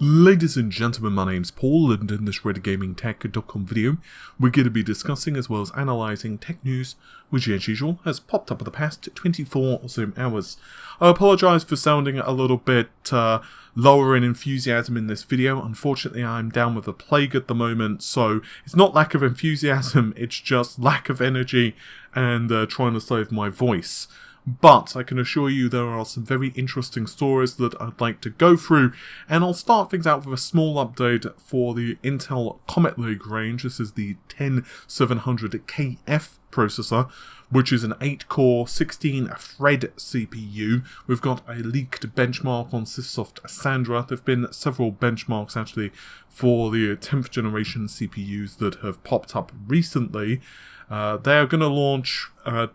Ladies and gentlemen, my name's Paul, and in this ReadyGamingTech.com video, we're going to be discussing as well as analysing tech news, which as usual has popped up in the past 24 or so hours. I apologise for sounding a little bit lower in enthusiasm in this video. Unfortunately, I'm down with the plague at the moment, so it's not lack of enthusiasm, it's just lack of energy and trying to save my voice. But I can assure you there are some very interesting stories that I'd like to go through, and I'll start things out with a small update for the Intel Comet Lake range. This is the 10700KF processor, which is an 8-core, 16-thread CPU. We've got a leaked benchmark on Syssoft Sandra. There have been several benchmarks actually for the 10th generation CPUs that have popped up recently. They're going to launch at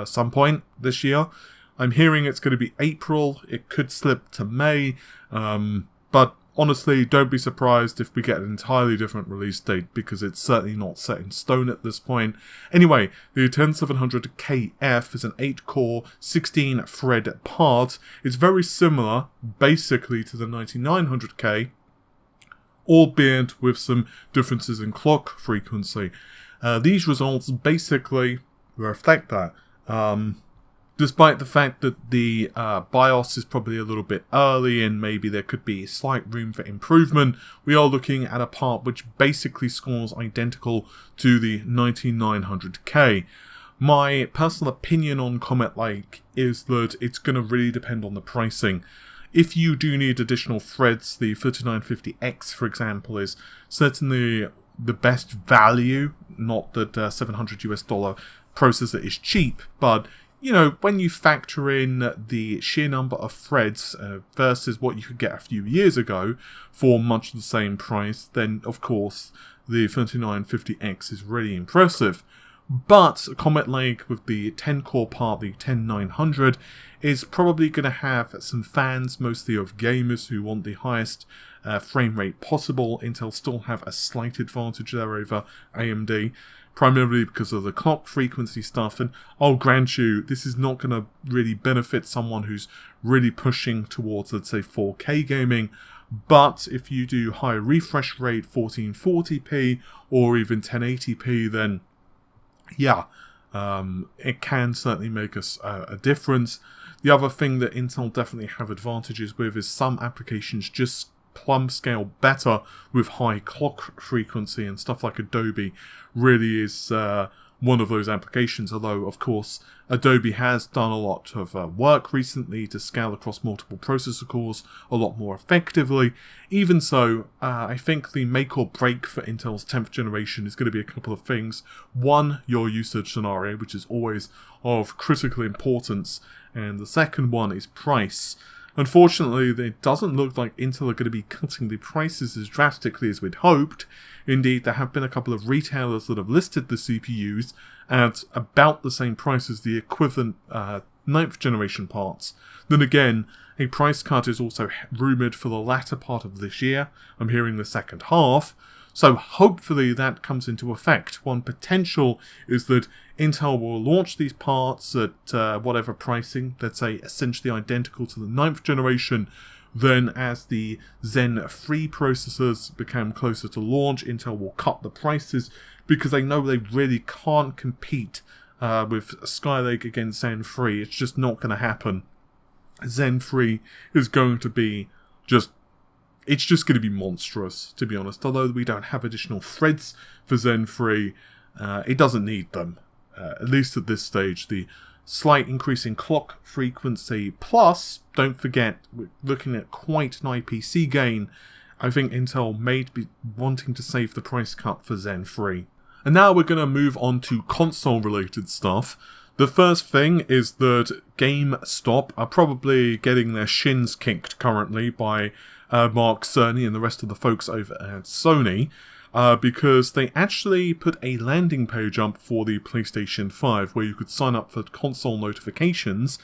some point this year. I'm hearing it's going to be April. It could slip to May. But honestly, don't be surprised if we get an entirely different release date, because it's certainly not set in stone at this point. Anyway, the 10700KF is an 8-core, 16-thread part. It's very similar, basically, to the 9900K, albeit with some differences in clock frequency. These results basically reflect that. Despite the fact that the BIOS is probably a little bit early and maybe there could be slight room for improvement, we are looking at a part which basically scores identical to the 9900K. My personal opinion on Comet Lake is that it's going to really depend on the pricing. If you do need additional threads, the 3950X, for example, is certainly the best value. Not that $700 processor is cheap, but you know, when you factor in the sheer number of threads versus what you could get a few years ago for much the same price, then of course the 3950X is really impressive. But Comet Lake with the 10-core part, the 10900, is probably going to have some fans, mostly of gamers who want the highest frame rate possible. Intel still have a slight advantage there over AMD, primarily because of the clock frequency stuff, and I'll grant you, this is not going to really benefit someone who's really pushing towards, let's say, 4K gaming. But if you do high refresh rate, 1440p or even 1080p, then yeah, it can certainly make us a difference. The other thing that Intel definitely have advantages with is some applications just plumb scale better with high clock frequency, and stuff like Adobe really is one of those applications, although of course Adobe has done a lot of work recently to scale across multiple processor cores a lot more effectively. Even so, I think the make or break for Intel's 10th generation is going to be a couple of things. One, your usage scenario, which is always of critical importance, and the second one is price. Unfortunately, it doesn't look like Intel are going to be cutting the prices as drastically as we'd hoped. Indeed, there have been a couple of retailers that have listed the CPUs at about the same price as the equivalent 9th generation parts. Then again, a price cut is also rumoured for the latter part of this year. I'm hearing the second half. So hopefully that comes into effect. One potential is that Intel will launch these parts at whatever pricing, let's say essentially identical to the 9th generation. Then as the Zen 3 processors become closer to launch, Intel will cut the prices because they know they really can't compete with Skylake against Zen 3. It's just not going to happen. Zen 3 is going to be it's just going to be monstrous, to be honest. Although we don't have additional threads for Zen 3, it doesn't need them. At least at this stage, the slight increase in clock frequency, plus, don't forget, we're looking at quite an IPC gain. I think Intel may be wanting to save the price cut for Zen 3. And now we're going to move on to console-related stuff. The first thing is that GameStop are probably getting their shins kicked currently by Mark Cerny and the rest of the folks over at Sony, because they actually put a landing page up for the PlayStation 5 where you could sign up for console notifications.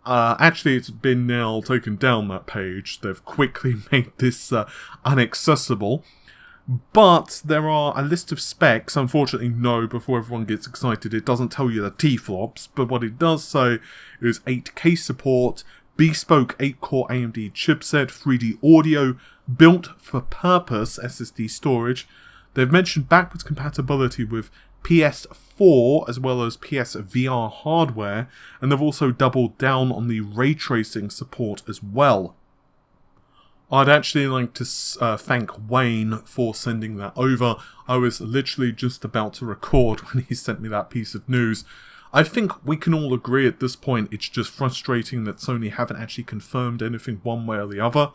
Actually, it's been now taken down, that page. They've quickly made this inaccessible. But there are a list of specs. Unfortunately, no, before everyone gets excited, it doesn't tell you the T-flops, but what it does say is 8K support, bespoke 8-core AMD chipset, 3D audio, built for purpose SSD storage. They've mentioned backwards compatibility with PS4 as well as PSVR hardware, and they've also doubled down on the ray tracing support as well. I'd actually like to thank Wayne for sending that over. I was literally just about to record when he sent me that piece of news. I think we can all agree at this point it's just frustrating that Sony haven't actually confirmed anything one way or the other.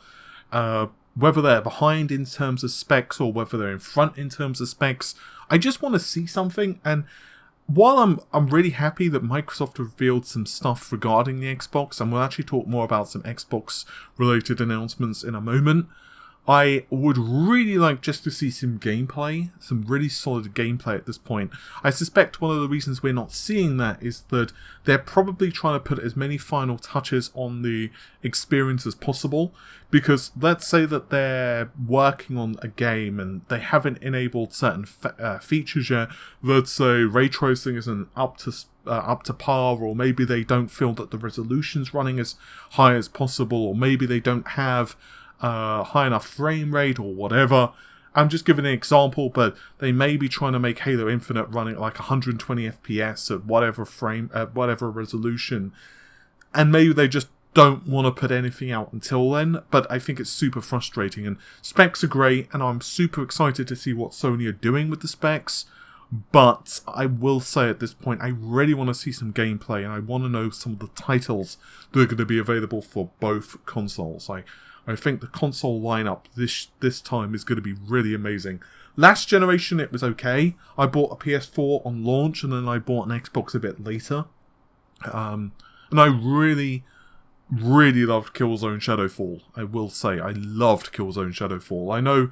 Whether they're behind in terms of specs or whether they're in front in terms of specs, I just want to see something. And while I'm really happy that Microsoft revealed some stuff regarding the Xbox, and we'll actually talk more about some Xbox related announcements in a moment, I would really like just to see some gameplay, some really solid gameplay at this point. I suspect one of the reasons we're not seeing that is that they're probably trying to put as many final touches on the experience as possible, because let's say that they're working on a game and they haven't enabled certain features yet. Let's say ray tracing isn't up to par, or maybe they don't feel that the resolution's running as high as possible, or maybe they don't have high enough frame rate or whatever. I'm just giving an example, but they may be trying to make Halo Infinite running at like 120 FPS at whatever resolution, and maybe they just don't want to put anything out until then. But I think it's super frustrating, and specs are great, and I'm super excited to see what Sony are doing with the specs. But I will say at this point, I really want to see some gameplay, and I want to know some of the titles that are going to be available for both consoles. I think the console lineup this time is going to be really amazing. Last generation, it was okay. I bought a PS4 on launch, and then I bought an Xbox a bit later. And I really, really loved Killzone Shadowfall. I will say, I loved Killzone Shadowfall.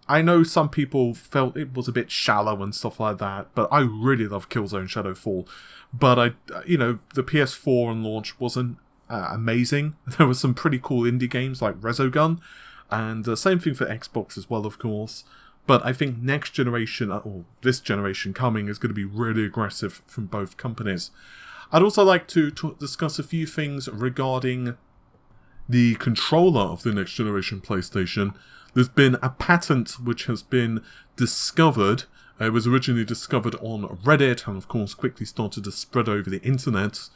I know some people felt it was a bit shallow and stuff like that, but I really love Killzone Shadowfall. But the PS4 on launch wasn't amazing. There were some pretty cool indie games like Resogun, and same thing for Xbox as well, of course. But I think next generation, or this generation coming, is going to be really aggressive from both companies. I'd also like to discuss a few things regarding the controller of the next generation PlayStation. There's been a patent which has been discovered. It was originally discovered on Reddit and of course quickly started to spread over the internet.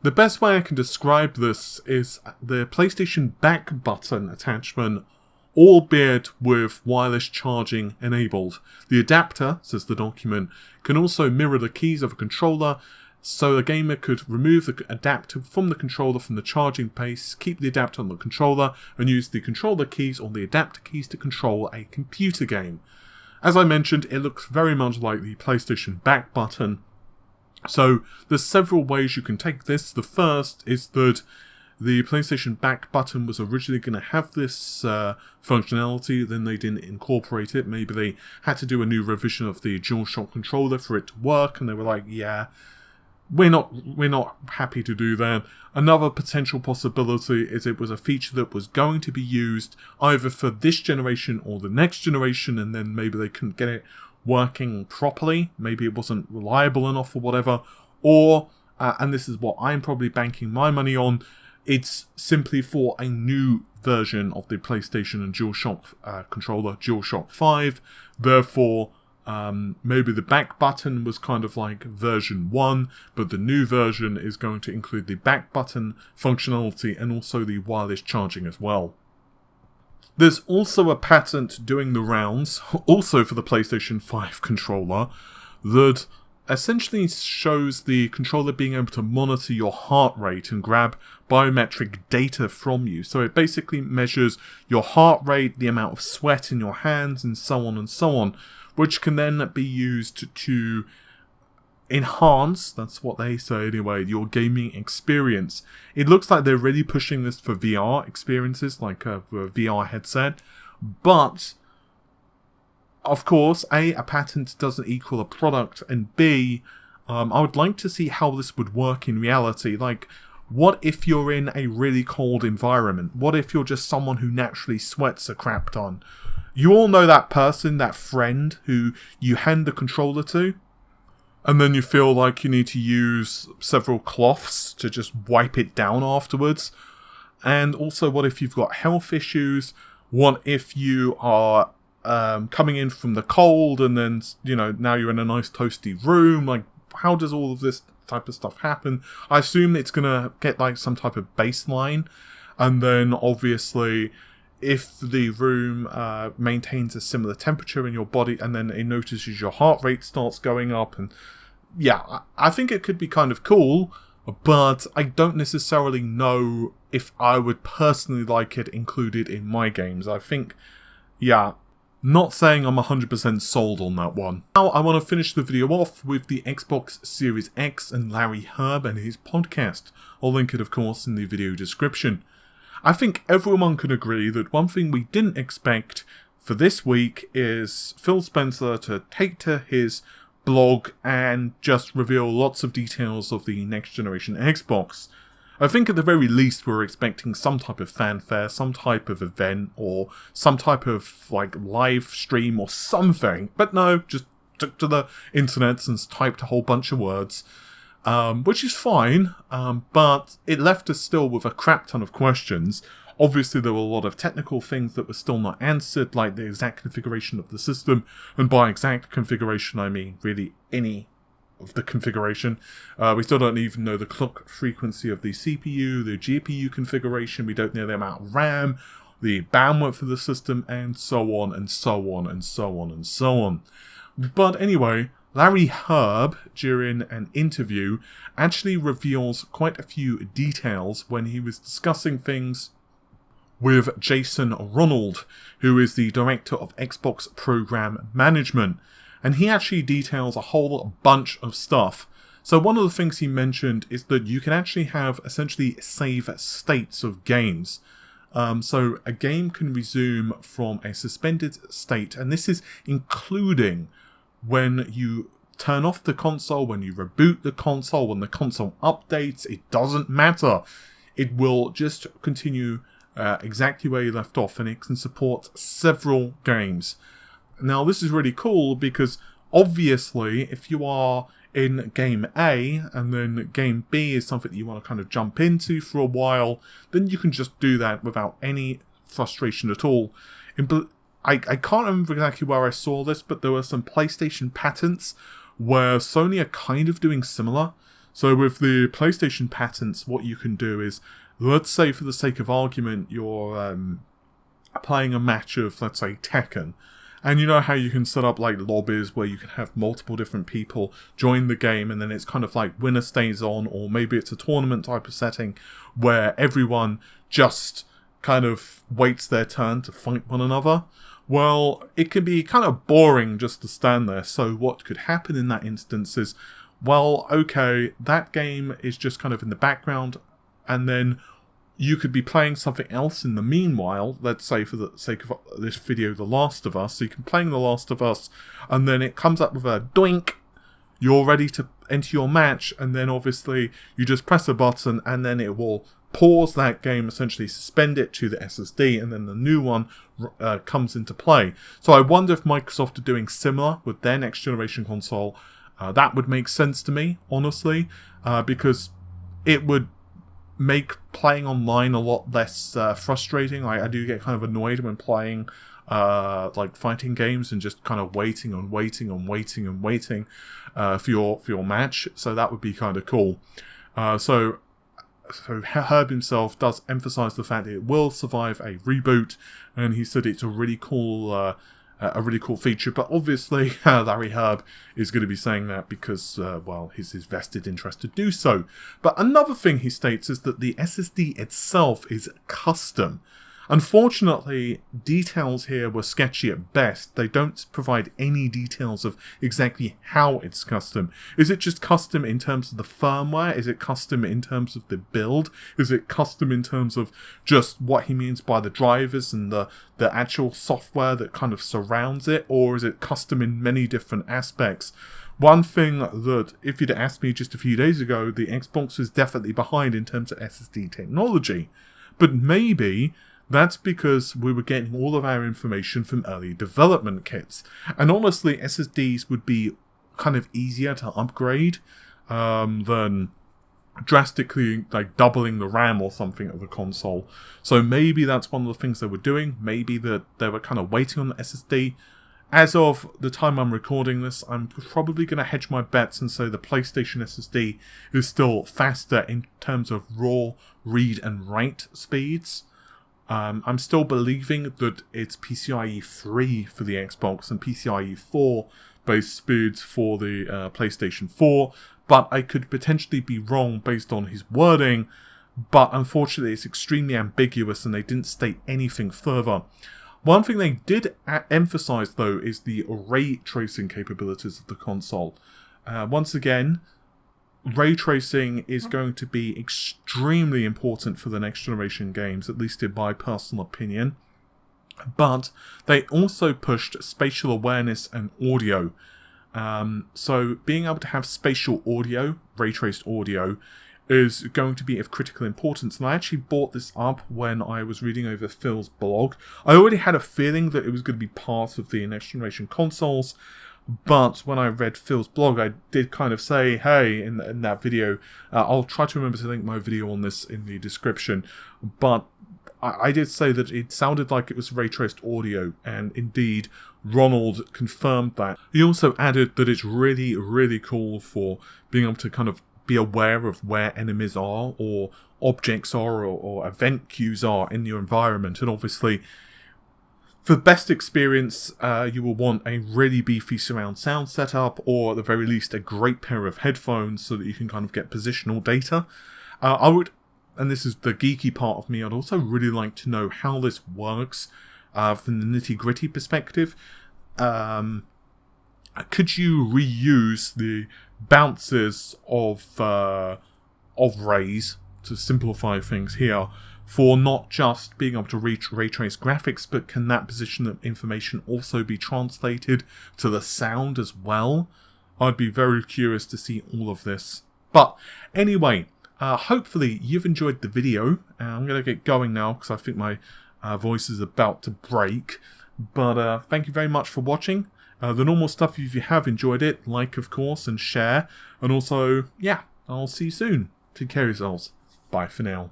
The best way I can describe this is the PlayStation back button attachment, albeit with wireless charging enabled. The adapter, says the document, can also mirror the keys of a controller, so the gamer could remove the adapter from the controller from the charging base, keep the adapter on the controller, and use the controller keys or the adapter keys to control a computer game. As I mentioned, it looks very much like the PlayStation back button. So there's several ways you can take this. The first is that the PlayStation back button was originally going to have this functionality, then they didn't incorporate it. Maybe they had to do a new revision of the DualShock controller for it to work, and they were like, yeah, we're not happy to do that. Another potential possibility is it was a feature that was going to be used either for this generation or the next generation, and then maybe they couldn't get it working properly. Maybe it wasn't reliable enough or whatever. Or, and this is what I'm probably banking my money on, it's simply for a new version of the PlayStation and DualShock controller, DualShock 5. Therefore, maybe the back button was kind of like version 1, but the new version is going to include the back button functionality and also the wireless charging as well. There's also a patent doing the rounds, also for the PlayStation 5 controller, that essentially shows the controller being able to monitor your heart rate and grab biometric data from you. So it basically measures your heart rate, the amount of sweat in your hands, and so on, which can then be used to enhance, that's what they say anyway, your gaming experience. It looks like they're really pushing this for VR experiences, like a VR headset. But, of course, A patent doesn't equal a product, and B, I would like to see how this would work in reality. Like, what if you're in a really cold environment? What if you're just someone who naturally sweats a crap ton? You all know that person, that friend, who you hand the controller to, and then you feel like you need to use several cloths to just wipe it down afterwards. And also, what if you've got health issues? What if you are coming in from the cold and then, now you're in a nice toasty room? Like, how does all of this type of stuff happen? I assume it's going to get like some type of baseline. And then obviously, if the room maintains a similar temperature in your body and then it notices your heart rate starts going up. And yeah, I think it could be kind of cool, but I don't necessarily know if I would personally like it included in my games. I think, yeah, not saying I'm 100% sold on that one. Now I want to finish the video off with the Xbox Series X and Larry Hyrb and his podcast. I'll link it, of course, in the video description. I think everyone can agree that one thing we didn't expect for this week is Phil Spencer to take to his blog and just reveal lots of details of the next generation Xbox. I think at the very least we're expecting some type of fanfare, some type of event, or some type of like live stream or something. But no, just took to the internet and typed a whole bunch of words, which is fine, but it left us still with a crap ton of questions. Obviously, there were a lot of technical things that were still not answered, like the exact configuration of the system, and by exact configuration, I mean really any of the configuration. We still don't even know the clock frequency of the CPU, the GPU configuration, we don't know the amount of RAM, the bandwidth of the system, and so on, and so on, and so on, and so on. But anyway, Larry Hyrb, during an interview, actually reveals quite a few details when he was discussing things with Jason Ronald, who is the director of Xbox Program Management. And he actually details a whole bunch of stuff. So one of the things he mentioned is that you can actually have essentially save states of games. So a game can resume from a suspended state, and this is including when you turn off the console, when you reboot the console, when the console updates. It doesn't matter. It will just continue exactly where you left off, and it can support several games. Now, this is really cool because obviously if you are in game A and then game B is something that you want to kind of jump into for a while, then you can just do that without any frustration at all. I can't remember exactly where I saw this, but there were some PlayStation patents where Sony are kind of doing similar. So with the PlayStation patents, what you can do is, let's say for the sake of argument, you're playing a match of, let's say, Tekken. And you know how you can set up like lobbies where you can have multiple different people join the game, and then it's kind of like winner stays on, or maybe it's a tournament type of setting where everyone just kind of waits their turn to fight one another. Well, it can be kind of boring just to stand there. So what could happen in that instance is, well, okay, that game is just kind of in the background, and then you could be playing something else in the meanwhile. Let's say for the sake of this video, The Last of Us. So you can play The Last of Us, and then it comes up with a doink. You're ready to enter your match, and then obviously you just press a button, and then it will pause that game, essentially suspend it to the SSD, and then the new one comes into play. So I wonder if Microsoft are doing similar with their next generation console. That would make sense to me, honestly, because it would make playing online a lot less frustrating. I do get kind of annoyed when playing like fighting games and just kind of waiting for your match. So that would be kind of cool. So Hyrb himself does emphasize the fact that it will survive a reboot, and he said it's a really cool feature. But obviously, Larry Hyrb is going to be saying that because, well, his vested interest to do so. But another thing he states is that the SSD itself is custom. Unfortunately, details here were sketchy at best. They don't provide any details of exactly how it's custom. Is it just custom in terms of the firmware? Is it custom in terms of the build? Is it custom in terms of just what he means by the drivers and the actual software that kind of surrounds it? Or is it custom in many different aspects? One thing that, if you'd asked me just a few days ago, the Xbox was definitely behind in terms of SSD technology. But maybe that's because we were getting all of our information from early development kits. And honestly, SSDs would be kind of easier to upgrade than drastically, like, doubling the RAM or something of the console. So maybe that's one of the things they were doing. Maybe that they were kind of waiting on the SSD. As of the time I'm recording this, I'm probably going to hedge my bets and say the PlayStation SSD is still faster in terms of raw read and write speeds. I'm still believing that it's PCIe 3 for the Xbox and PCIe 4 based speeds for the PlayStation 4, but I could potentially be wrong based on his wording, but unfortunately it's extremely ambiguous and they didn't state anything further. One thing they did emphasize, though, is the ray tracing capabilities of the console. Once again, ray tracing is going to be extremely important for the next generation games, at least in my personal opinion. But they also pushed spatial awareness and audio. So being able to have spatial audio, ray traced audio, is going to be of critical importance. And I actually brought this up when I was reading over Phil's blog. I already had a feeling that it was going to be part of the next generation consoles, but when I read Phil's blog, I did kind of say, hey, in that video, I'll try to remember to link my video on this in the description, but I did say that it sounded like it was ray traced audio, and indeed, Ronald confirmed that. He also added that it's really, really cool for being able to kind of be aware of where enemies are, or objects are, or event queues are in your environment. And obviously, for the best experience, you will want a really beefy surround sound setup, or at the very least a great pair of headphones so that you can kind of get positional data. I would, and this is the geeky part of me, I'd also really like to know how this works from the nitty-gritty perspective. Could you reuse the bounces of rays, to simplify things here, for not just being able to ray trace graphics, but can that position of information also be translated to the sound as well? I'd be very curious to see all of this. But anyway, hopefully you've enjoyed the video. I'm going to get going now because I think my voice is about to break. But thank you very much for watching. The normal stuff, if you have enjoyed it, like of course, and share. And also, yeah, I'll see you soon. Take care of yourselves. Bye for now.